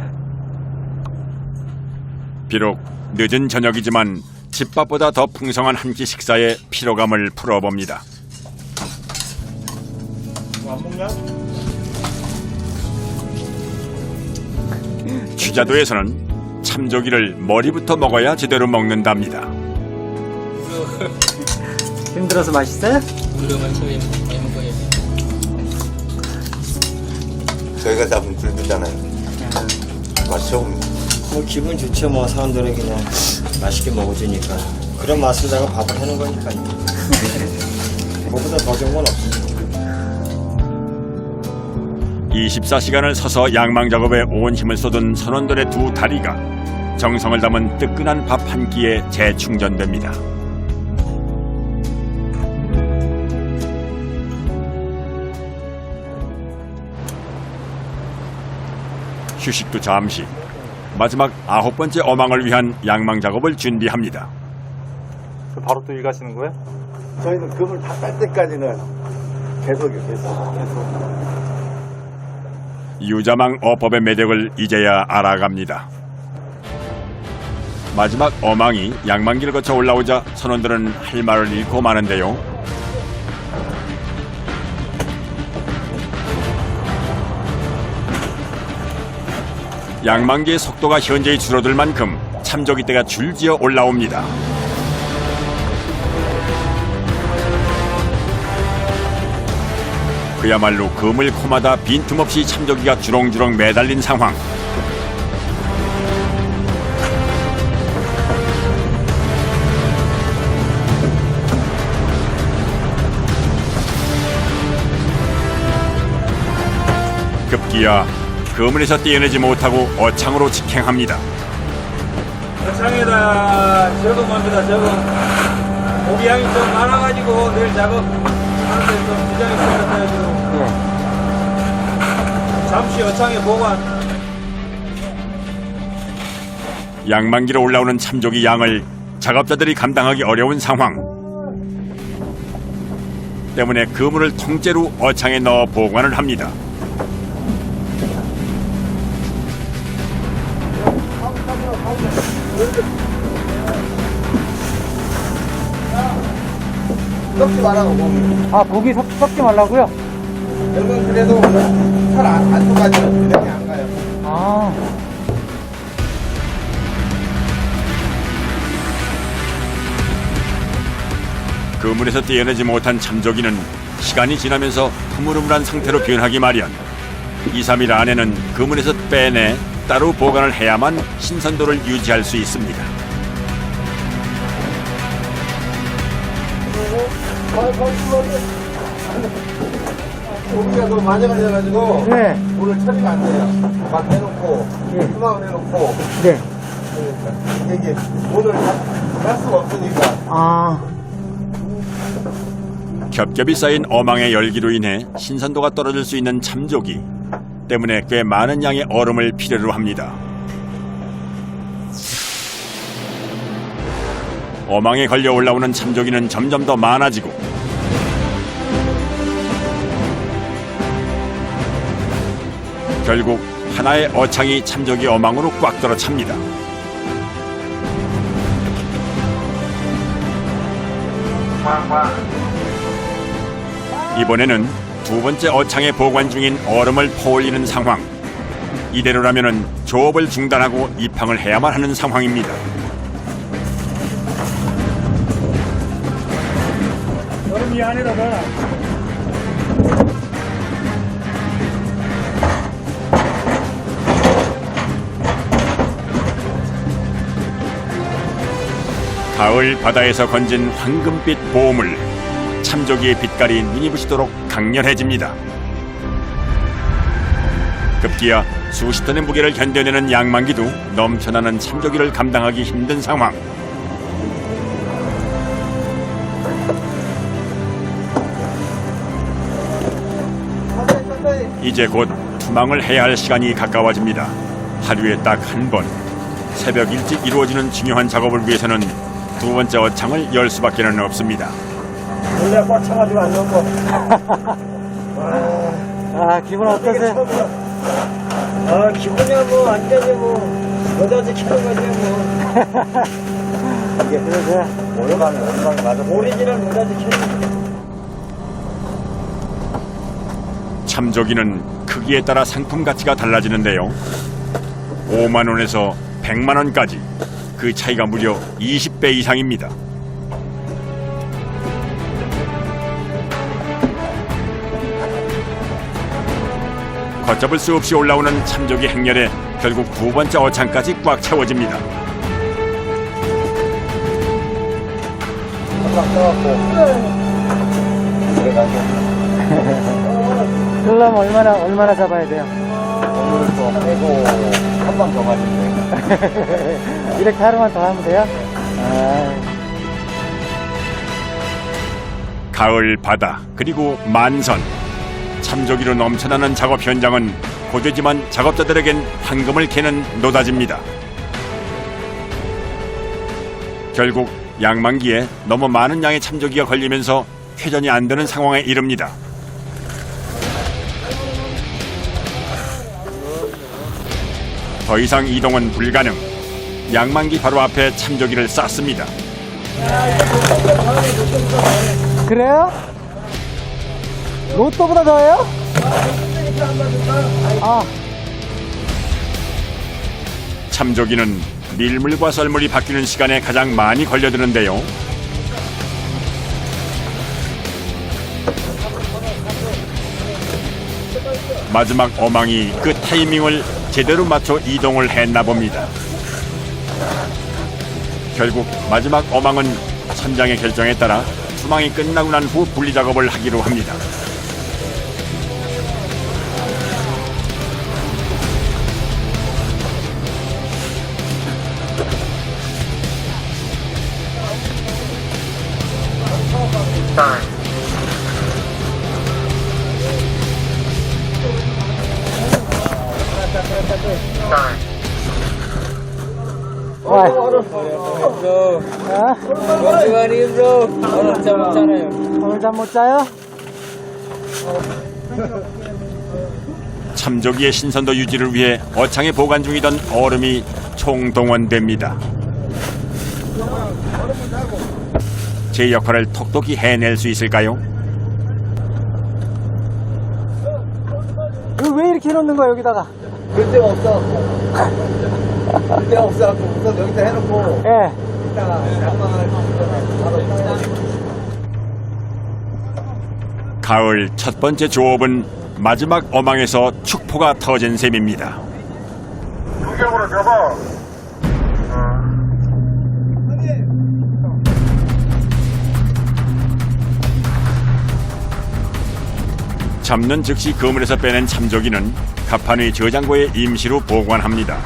[SPEAKER 1] 비록 늦은 저녁이지만 집밥보다 더 풍성한 한 끼 식사에 피로감을 풀어봅니다.
[SPEAKER 10] 안 먹냐?
[SPEAKER 1] 취자도에서는 참조기를 머리부터 먹어야 제대로 먹는답니다.
[SPEAKER 6] 힘들어서 맛있어요?
[SPEAKER 9] 저희가 잡은 굴비잖아요. 맛이 좋습니다.
[SPEAKER 10] 뭐 기분 좋죠. 뭐 사람들은 그냥 맛있게 먹어주니까. 그런 맛에다가 밥을 해놓은 거니까요. 그거보다 더 좋은 건 없습니다.
[SPEAKER 1] 24시간을 서서 양망 작업에 온 힘을 쏟은 선원들의 두 다리가 정성을 담은 뜨끈한 밥 한 끼에 재충전됩니다. 휴식도 잠시. 마지막 9번째 어망을 위한 양망 작업을 준비합니다.
[SPEAKER 11] 바로 또 일 가시는 거예요?
[SPEAKER 9] 저희는 금을 다 뺄 때까지는 계속.
[SPEAKER 1] 유자망 어법의 매력을 이제야 알아갑니다. 마지막 어망이 양망기를 거쳐 올라오자 선원들은 할 말을 잃고 마는데요. 양망기의 속도가 현저히 줄어들 만큼 참조기대가 줄지어 올라옵니다. 그야말로 그물 코마다 빈틈없이 참조기가 주렁주렁 매달린 상황. 급기야 그물에서 떼어내지 못하고 어창으로 직행합니다.
[SPEAKER 11] 어창에다 적응합니다. 적응. 고기 양이 좀 많아가지고 내일 작업하는데 좀 지장이 생겼어요. 잠시 어창에 보관.
[SPEAKER 1] 양망기로 올라오는 참조기 양을 작업자들이 감당하기 어려운 상황. 때문에 그물을 통째로 어창에 넣어 보관을 합니다.
[SPEAKER 9] 썩지 말라고 고기.
[SPEAKER 6] 아, 고기 섞지 말라고요?
[SPEAKER 9] 여러분 그래도 살안 속아져요. 그냥 안 가요.
[SPEAKER 6] 아.
[SPEAKER 1] 그물에서 떼어내지 못한 참조기는 시간이 지나면서 흐물흐물한 상태로 변하기 마련. 2, 3일 안에는 그물에서 빼내 따로 보관을 해야만 신선도를 유지할 수 있습니다.
[SPEAKER 9] 고기가 너무 많이 걸려가지고
[SPEAKER 6] 네.
[SPEAKER 9] 오늘 처리가 안 돼요. 막 해놓고
[SPEAKER 6] 네.
[SPEAKER 9] 수막을 해놓고
[SPEAKER 6] 네.
[SPEAKER 9] 이게 오늘 할 수가 없으니까.
[SPEAKER 6] 아.
[SPEAKER 1] 겹겹이 쌓인 어망의 열기로 인해 신선도가 떨어질 수 있는 참조기 때문에 꽤 많은 양의 얼음을 필요로 합니다. 어망에 걸려 올라오는 참조기는 점점 더 많아지고 결국 하나의 어창이 참조기 어망으로 꽉 들어찹니다. 이번에는 두 번째 어창에 보관 중인 얼음을 퍼올리는 상황. 이대로라면 조업을 중단하고 입항을 해야만 하는 상황입니다.
[SPEAKER 10] 얼음 이 안에다가
[SPEAKER 1] 가을 바다에서 건진 황금빛 보물. 참조기의 빛깔이 눈이 부시도록 강렬해집니다. 급기야 수십 톤의 무게를 견뎌내는 양만기도 넘쳐나는 참조기를 감당하기 힘든 상황. 이제 곧 투망을 해야 할 시간이 가까워집니다. 하루에 딱 한 번. 새벽 일찍 이루어지는 중요한 작업을 위해서는 두 번째 어창을 열 수밖에는 없습니다.
[SPEAKER 10] 원래 꽉 차가지고 안 넘어.
[SPEAKER 6] 아, 기분 어떠세요?
[SPEAKER 10] 아, 기분이야 뭐 완전히 뭐 여자지 키는 거지 뭐.
[SPEAKER 6] 이게 그러세요?
[SPEAKER 10] 오랜만에 맞아. 오리지널 여자지 키는 거.
[SPEAKER 1] 참조기는 크기에 따라 상품 가치가 달라지는데요. 5만 원에서 100만 원까지 그 차이가 무려 20배 이상입니다. 걷잡을 수 없이 올라오는 참조기 행렬에 결국 두 번째 어창까지 꽉 채워집니다.
[SPEAKER 6] 그러려면 얼마나 잡아야 돼요?
[SPEAKER 12] 오늘 또 빼고 한 번 더 가지고
[SPEAKER 6] 이렇게 하루만 더 하면 돼요?
[SPEAKER 1] 가을 바다 그리고 만선. 참조기로 넘쳐나는 작업 현장은 고되지만 작업자들에겐 황금을 캐는 노다지입니다. 결국 양만기에 너무 많은 양의 참조기가 걸리면서 회전이 안 되는 상황에 이릅니다. 더 이상 이동은 불가능. 양만기 바로 앞에 참조기를 쌌습니다.
[SPEAKER 6] 그래요? 로또보다 더해요? 아.
[SPEAKER 1] 참조기는 밀물과 썰물이 바뀌는 시간에 가장 많이 걸려드는데요. 마지막 어망이 그 타이밍을 제대로 맞춰 이동을 했나 봅니다. 결국 마지막 어망은 선장의 결정에 따라 투망이 끝나고 난 후 분리 작업을 하기로 합니다.
[SPEAKER 6] 오늘 잠 못 자요?
[SPEAKER 1] 참조기의 신선도 유지를 위해 어창에 보관 중이던 얼음이 총동원됩니다. 제 역할을 톡톡히 해낼 수 있을까요?
[SPEAKER 6] 이거 왜 이렇게 해놓는 거야 여기다가?
[SPEAKER 9] 그럴 데가 없어갖고. 그럴 데가 없어갖고 우선 여기다 해놓고.
[SPEAKER 6] 예.
[SPEAKER 9] 이따가 양망을 바로 따라.
[SPEAKER 1] 가을 첫 번째 조업은 마지막 어망에서 축포가 터진 셈입니다.
[SPEAKER 10] 공격으로 접어.
[SPEAKER 1] 잡는 즉시 그물에서 빼낸 참조기는 갑판의 저장고에 임시로 보관합니다.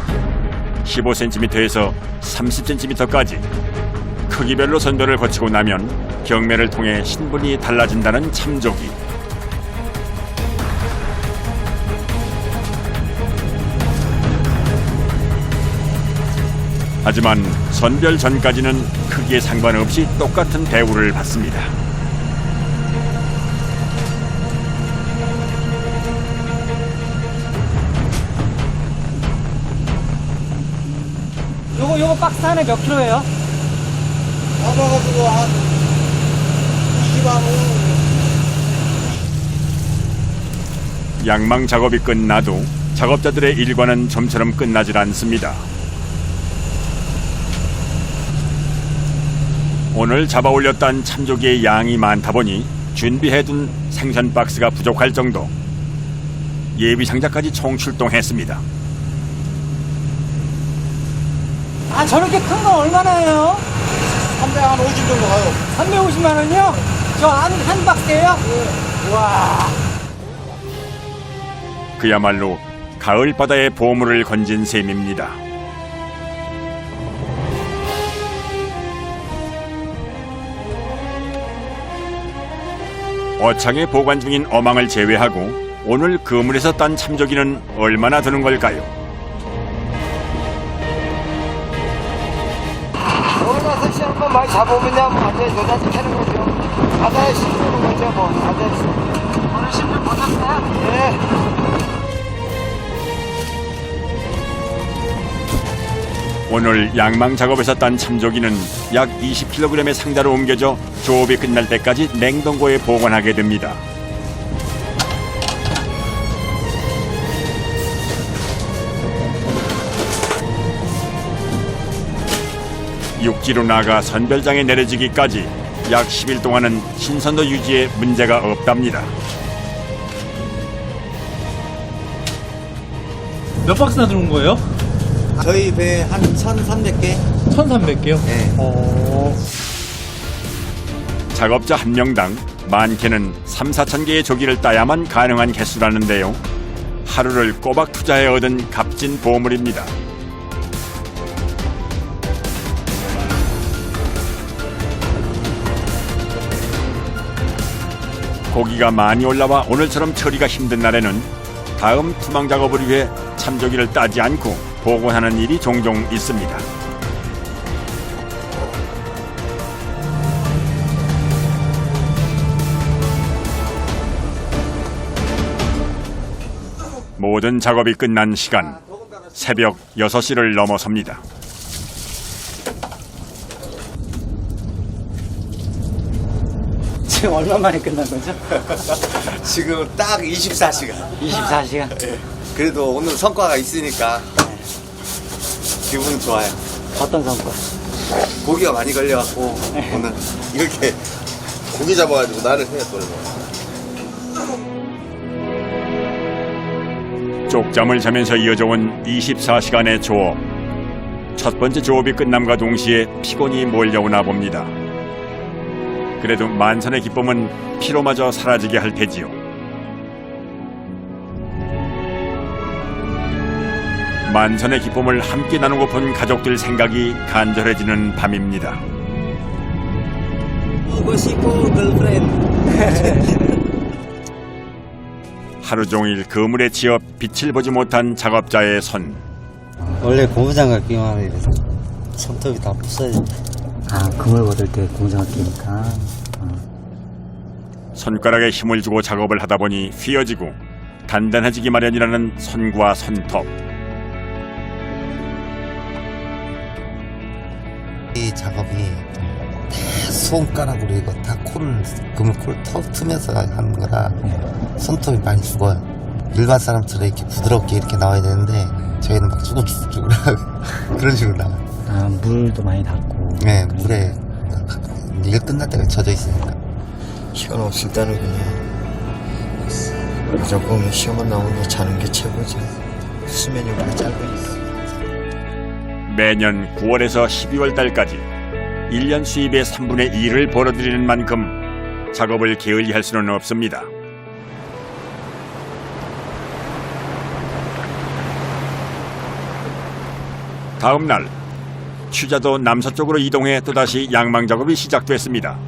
[SPEAKER 1] 15cm에서 30cm까지 크기별로 선별을 거치고 나면 경매를 통해 신분이 달라진다는 참조기. 하지만 선별 전까지는 크기에 상관없이 똑같은 대우를 받습니다.
[SPEAKER 10] 박스 안에 몇 킬로예요?
[SPEAKER 9] 잡아가지고 한 20만 원.
[SPEAKER 1] 양망 작업이 끝나도 작업자들의 일과는 좀처럼 끝나질 않습니다. 오늘 잡아 올렸던 참조기의 양이 많다 보니 준비해둔 생선 박스가 부족할 정도. 예비 상자까지 총출동했습니다.
[SPEAKER 10] 아, 저렇게 큰 건 얼마나 해요?
[SPEAKER 9] 350 정도 가요.
[SPEAKER 10] 350만 원이요? 저 한 박스예요? 와.
[SPEAKER 1] 그야말로 가을 바다의 보물을 건진 셈입니다. 어창에 보관 중인 어망을 제외하고 오늘 그물에서 딴 참조기는 얼마나 드는 걸까요?
[SPEAKER 9] 얼마 섹시 한번 많이 잡아보면 완전히 노자지 캐는 거죠. 바다에 심는 거죠, 뭐. 바다에 심는. 오늘 심는 못했어요? 네.
[SPEAKER 1] 오늘 양망 작업에서 딴 참조기는 약 20kg의 상자로 옮겨져 조업이 끝날 때까지 냉동고에 보관하게 됩니다. 육지로 나가 선별장에 내려지기까지 약 10일 동안은 신선도 유지에 문제가 없답니다.
[SPEAKER 11] 몇 박스나 들어온 거예요?
[SPEAKER 9] 저희 배 한 1,300개?
[SPEAKER 11] 1,300개요?
[SPEAKER 9] 네.
[SPEAKER 1] 작업자 한 명당 많게는 3-4천 개의 조기를 따야만 가능한 개수라는데요. 하루를 꼬박 투자해 얻은 값진 보물입니다. 고기가 많이 올라와 오늘처럼 처리가 힘든 날에는 다음 투망 작업을 위해 참조기를 따지 않고 보관하는 일이 종종 있습니다. 모든 작업이 끝난 시간, 새벽 6시를 넘어섭니다.
[SPEAKER 6] 지금 얼마 만에 끝난 거죠?
[SPEAKER 9] 지금 딱 24시간.
[SPEAKER 6] 24시간?
[SPEAKER 9] 네. 그래도 오늘 성과가 있으니까 기분 좋아요.
[SPEAKER 6] 어떤 성과?
[SPEAKER 9] 고기가 많이 걸려갖고 오늘 이렇게 고기 잡아가지고 나를 해야 또
[SPEAKER 1] 쪽잠을 자면서 이어져온 24시간의 조업. 첫 번째 조업이 끝남과 동시에 피곤이 몰려오나 봅니다. 그래도 만선의 기쁨은 피로마저 사라지게 할 테지요. 만선의 기쁨을 함께 나누고픈 가족들 생각이 간절해지는 밤입니다.
[SPEAKER 10] 보고 싶고 걸프렌드.
[SPEAKER 1] 하루 종일 그물에 치여 빛을 보지 못한 작업자의 손.
[SPEAKER 13] 원래 고무장갑 끼면 이래서 손톱이 다 부서져.
[SPEAKER 6] 아, 그물 걷을 때 고무장갑 끼니까.
[SPEAKER 1] 손가락에 힘을 주고 작업을 하다 보니 휘어지고 단단해지기 마련이라는 손과 손톱.
[SPEAKER 13] 이 작업이 다 손가락으로 이거 다 그물 터트면서 하는 거라 손톱이 많이 죽어요. 일반 사람처럼 이렇게 부드럽게 이렇게 나와야 되는데 저희는 막 쭈글쭈글 그런 식으로 나와요.
[SPEAKER 6] 아, 물도 많이 닿고.
[SPEAKER 13] 네, 물에 일 끝날 때가 젖어 있으니까.
[SPEAKER 10] 시간 없을 때는 그냥 무조건 시험만 나오면 자는 게 최고지. 수면이 우리가 짧으니까.
[SPEAKER 1] 매년 9월에서 12월 달까지 1년 수입의 3분의 2를 벌어들이는 만큼 작업을 게을리할 수는 없습니다. 다음 날 취자도 남서쪽으로 이동해 또다시 양망 작업이 시작됐습니다.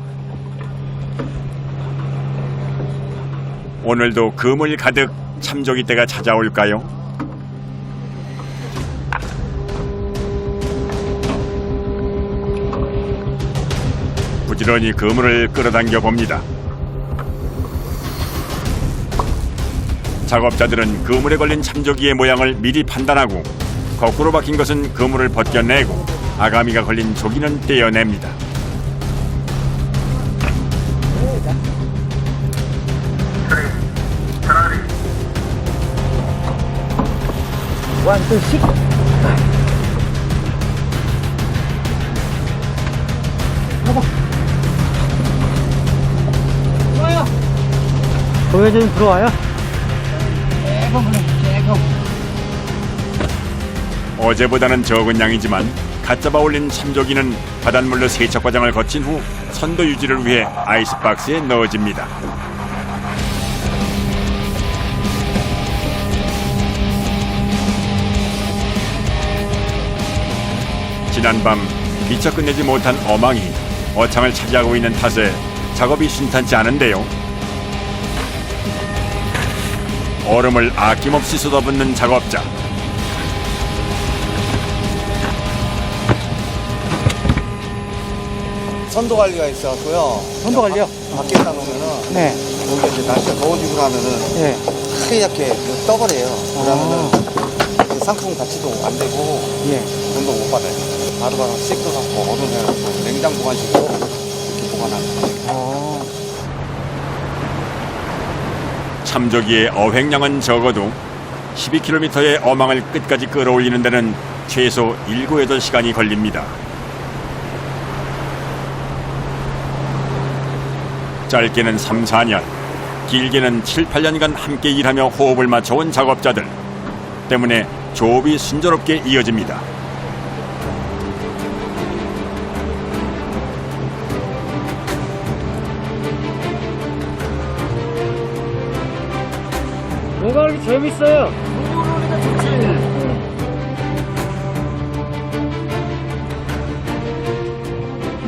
[SPEAKER 1] 오늘도 그물 가득 참조기 때가 찾아올까요? 부지런히 그물을 끌어당겨 봅니다. 작업자들은 그물에 걸린 참조기의 모양을 미리 판단하고 거꾸로 박힌 것은 그물을 벗겨내고 아가미가 걸린 조기는 떼어냅니다.
[SPEAKER 6] 완전씩. 좋아요. 보여주면 들어와요.
[SPEAKER 1] 어제보다는 적은 양이지만 갓 잡아 올린 참조기는 바닷물로 세척 과정을 거친 후 선도 유지를 위해 아이스박스에 넣어집니다. 지난밤 미처 끝내지 못한 어망이 어창을 차지하고 있는 탓에 작업이 순탄치 않은데요. 얼음을 아낌없이 쏟아붓는 작업자.
[SPEAKER 9] 선도 관리가 있어갖고요.
[SPEAKER 6] 선도 관리요?
[SPEAKER 9] 밖에다 놓으면은
[SPEAKER 6] 네.
[SPEAKER 9] 여기 이제 날씨가 더워지고 나면은
[SPEAKER 6] 네.
[SPEAKER 9] 하얗게 떠버려요. 그러면은 그 상품 가치도 안 되고
[SPEAKER 6] 예.
[SPEAKER 9] 돈도 못 받아요. 바로바로 씻어갖고 얼음해갖고 냉장 보관식으로 이렇게 보관하는 거예요.
[SPEAKER 1] 참조기의 어획량은 적어도 12km의 어망을 끝까지 끌어올리는 데는 최소 7, 8시간이 걸립니다. 짧게는 3, 4년, 길게는 7, 8년간 함께 일하며 호흡을 맞춰온 작업자들 때문에 조업이 순조롭게 이어집니다.
[SPEAKER 6] 뭐가 그렇게 재밌어요?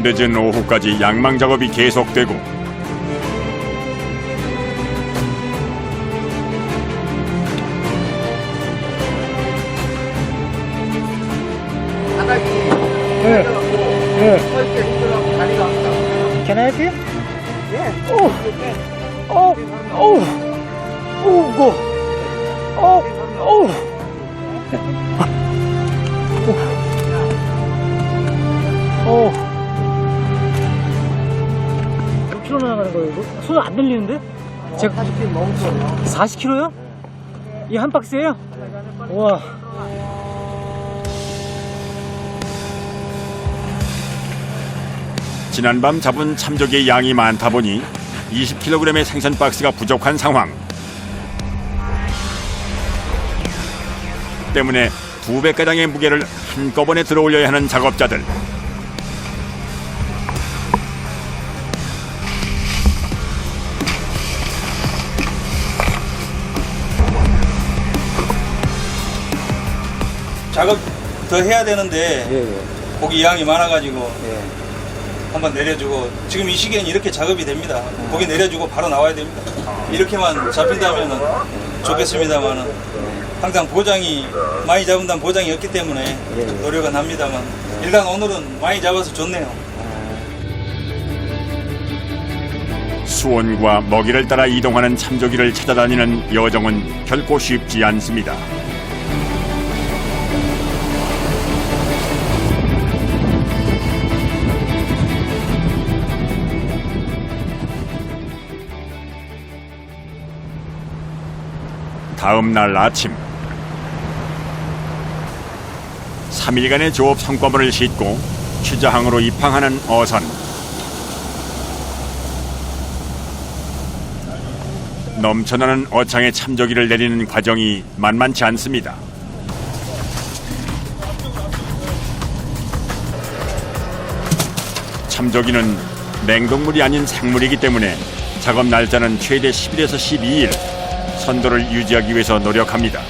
[SPEAKER 1] 늦은 오후까지 양망 작업이 계속되고
[SPEAKER 6] 네. Can I help you? Yeah. Oh. Oh. Oh. Oh. Go. Oh. Oh. Oh. 몇 킬로 나가는 거예요, 이거? 손 안 들리는데? 제가 40kg 넘었어요. 40kg요? 이 한 박스예요? 우와.
[SPEAKER 1] 지난밤 잡은 참조기의 양이 많다 보니 20kg의 생선 박스가 부족한 상황. 때문에 2배가량의 무게를 한꺼번에 들어올려야 하는 작업자들.
[SPEAKER 11] 작업 더 해야 되는데 고기 양이 많아가지고 한번 내려주고 지금 이 시기엔 이렇게 작업이 됩니다. 고기 내려주고 바로 나와야 됩니다. 이렇게만 잡힌다면 좋겠습니다만은 항상 보장이 많이 잡은다는 보장이 없기 때문에 노력은 합니다만 일단 오늘은 많이 잡아서 좋네요.
[SPEAKER 1] 수온과 먹이를 따라 이동하는 참조기를 찾아다니는 여정은 결코 쉽지 않습니다. 다음 날 아침 3일간의 조업 성과물을 싣고 취자항으로 입항하는 어선. 넘쳐나는 어창에 참조기를 내리는 과정이 만만치 않습니다. 참조기는 냉동물이 아닌 생물이기 때문에 작업 날짜는 최대 10일에서 12일 선도를 유지하기 위해서 노력합니다.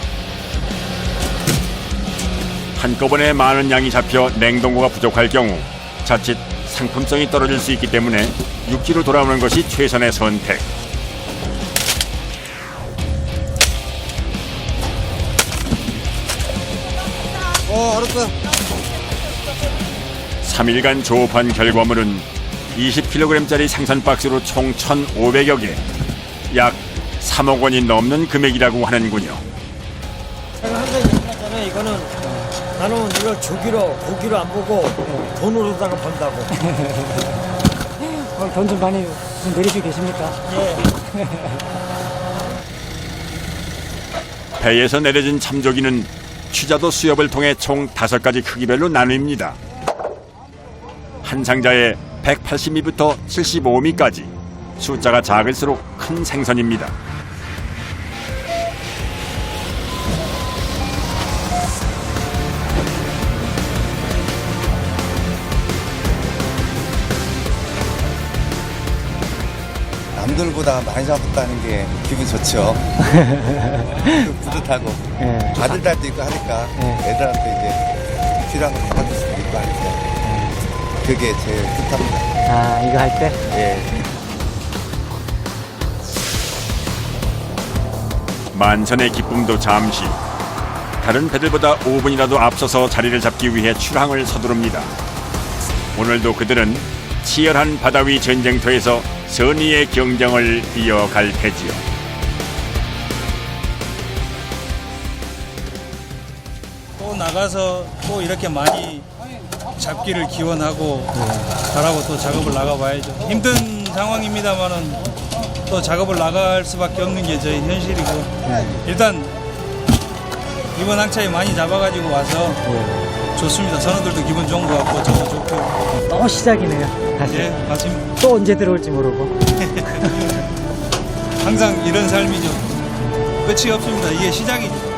[SPEAKER 1] 한꺼번에 많은 양이 잡혀 냉동고가 부족할 경우 자칫 상품성이 떨어질 수 있기 때문에 육지로 돌아오는 것이 최선의 선택.
[SPEAKER 9] 알았어.
[SPEAKER 1] 3일간 조업한 결과물은 20kg짜리 생선 박스로 총 1,500여 개, 약 3억 원이 넘는 금액이라고 하는군요.
[SPEAKER 10] 제가 항상 얘기하잖아요. 이거는 나는 이걸 조기로 고기로 안 보고 돈으로다가 번다고.
[SPEAKER 6] 오늘 돈 좀 많이 좀 내리시고 계십니까?
[SPEAKER 10] 예.
[SPEAKER 1] 배에서 내려진 참조기는 취자도 수협을 통해 총 5가지 크기별로 나뉩니다. 한 상자에 180미부터 75미까지 숫자가 작을수록 큰 생선입니다.
[SPEAKER 9] 남들보다 많이 잡았다는 게 기분 좋죠. 뿌듯하고.
[SPEAKER 6] 예.
[SPEAKER 9] 아들 딸도 있고 하니까 애들한테 이제 필요한 거 받을 수도 있고 하니까 그게 제일 뜻합니다.
[SPEAKER 6] 아, 이거 할 때?
[SPEAKER 9] 예.
[SPEAKER 1] 만선의 기쁨도 잠시. 다른 배들보다 5분이라도 앞서서 자리를 잡기 위해 출항을 서두릅니다. 오늘도 그들은 치열한 바다 위 전쟁터에서 선의의 경쟁을 이어갈 테지요.
[SPEAKER 11] 또 나가서 또 이렇게 많이 잡기를 기원하고 바라고 또 작업을 나가봐야죠. 힘든 상황입니다만은 또 작업을 나갈 수밖에 없는 게 저희 현실이고 일단 이번 항차에 많이 잡아가지고 와서 좋습니다. 선원들도 기분 좋은 것 같고 저도 좋고요.
[SPEAKER 6] 또 시작이네요. 다시.
[SPEAKER 11] 예, 맞습니다.
[SPEAKER 6] 또 언제 들어올지 모르고.
[SPEAKER 11] 항상 이런 삶이죠. 끝이 없습니다. 이게 시작이죠.